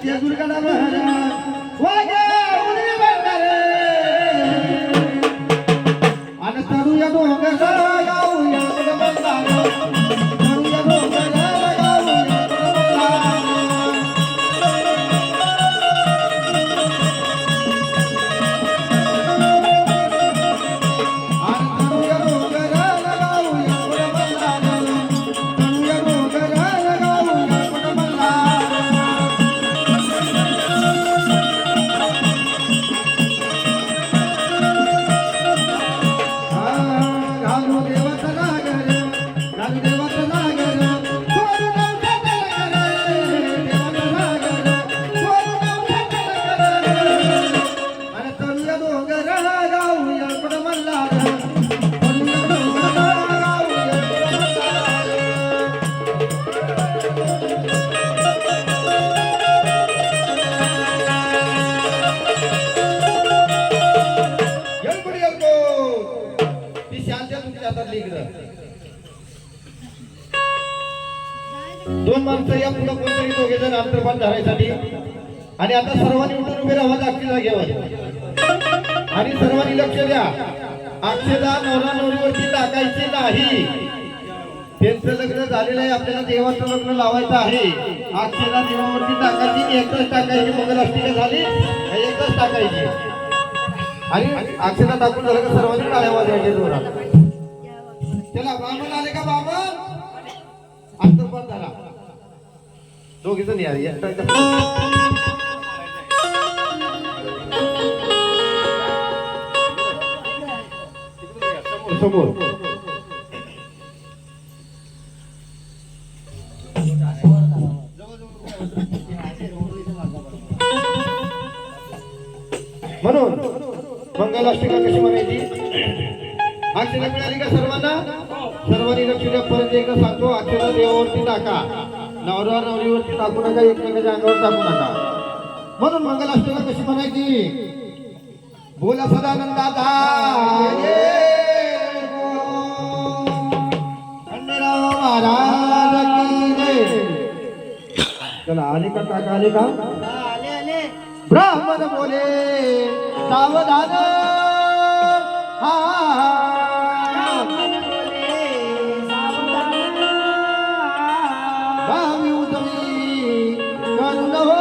या दुर्गाला वागा उडे बंदरे आणि तरुया डोंगरा गाऊया बंदारा तरुया डोंगरा गाऊया दोन माणसं या पुढे कोणतरी दोघे जण अंतर्भान धरायसाठी आणि आता सर्वांनी उठून उभे राहावं लागतील जागेवर आणि सर्वांनी लक्ष द्या. अक्षदा नवरा नवरीवरती टाकायची नाही. त्यांचं लग्न झालेलं आहे, आपल्याला देवाचं लग्न लावायचं आहे. अक्षदा देवावरती टाकायची, एकच टाकायची. मंगलाष्टका झाली एकच टाकायची आणि अक्षदा टाकून झालं का सर्वांनी टाळ्या वाजवायच्या जोरात. चला बामण आले का बामण अंतर्भान झाला. दोघे जण या समोर म्हणून मंगलाष्टका कशी म्हणायची. अक्षरा मिळाली का सर्वांना. सर्वांनी लक्ष द्या. परत एकदा सांगतो, अक्षरा देवावरती टाका, नवरा नवरीवरती टाकू नका, एकमेकांच्या अंगावर टाकू नका. म्हणून मंगलाष्टका कशी म्हणायची. बोला सदानंदाचा खंडेराव महाराज की जय. चला आले का काका आले का. ब्राह्मण बोले सावधान. भावी उदवी करुण हो.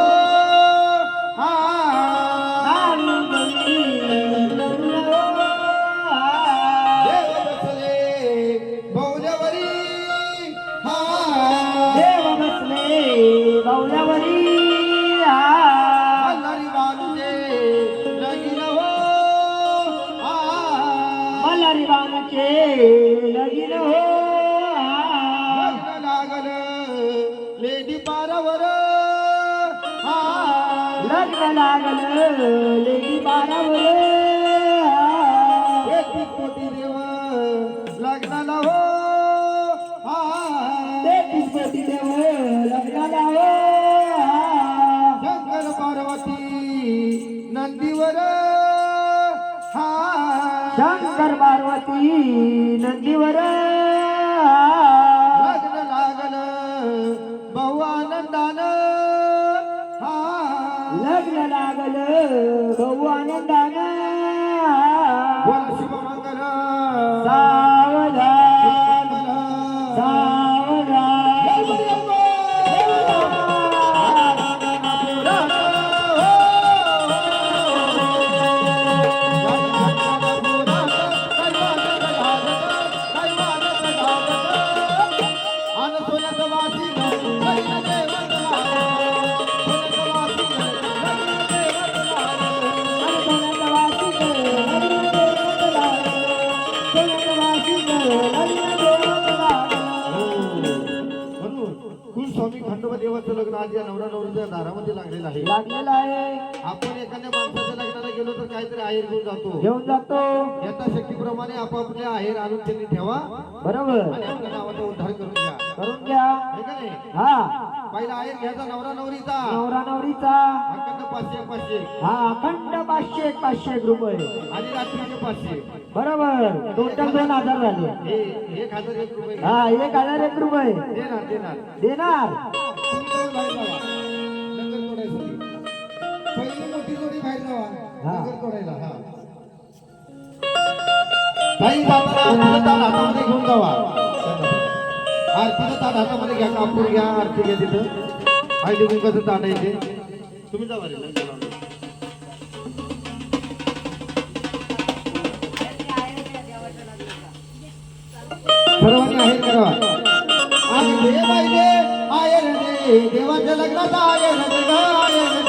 देव बसले बौल्यावरी. देव बसले बौल्यावरी. मल्हारी बालूचे लगीन हो. मल्हारी बालूचे लगीन हो. लग्न लागल लेडी पारावर. लग्न लागल लेडी बारावर. 31 कोटी देव लग्नाला हो. 33 कोटी देव लग्नाला हो. शंकर पार्वती नंदीवर. शंकर पार्वती नंदीवर. लग्न लागल बहु आनंदान. लग्न लागल भाऊ आनंदान. बोल शिवमंगल सावधान सावधान. स्वामी खंडोबा देवाचं लग्न आज या नवरा नवरीच्या दारामध्ये लागलेलं आहे. लागलेला आहे. आपण एखाद्या माणसाच्या लग्नाला गेलो तर काहीतरी आहेर घेऊन जातो. घेऊन जातो. यथाशक्तीप्रमाणे आपापले आहेर आणून त्यांनी ठेवा बरोबर. आणि आपल्या नावाचा उद्धार करून घ्या. करून घ्या आहे का नाही? हा पहिला आहेर घ्यायचा नवरा नवरीचा नवरा नवरीचा अखंड 500 हा अखंड 500 रुपये आणि रात्रीचे 500 बरोबर टोटल 2000 झाले हे 1001 रुपये हा 1001 रुपये देणार देणार देणार तुम्ही बाहेर जावा नगर तोडायसाठी पहिली मोठी जोडी बाहेर जावा हा. नगर तोडायला हा काही जाताना आरतीचं ताट हातामध्ये घेऊन जावा आरतीचं ताट हातामध्ये घ्या कापूर घ्या आरती घ्या तिथं आई लिहून कसं ताट आहे ते तुम्ही जावा रे लग्न लावून. सर्वांनी आहेर करा आणि दे बाई दे आयर दे देवाच्या लग्नाचा आयर दे ग आयर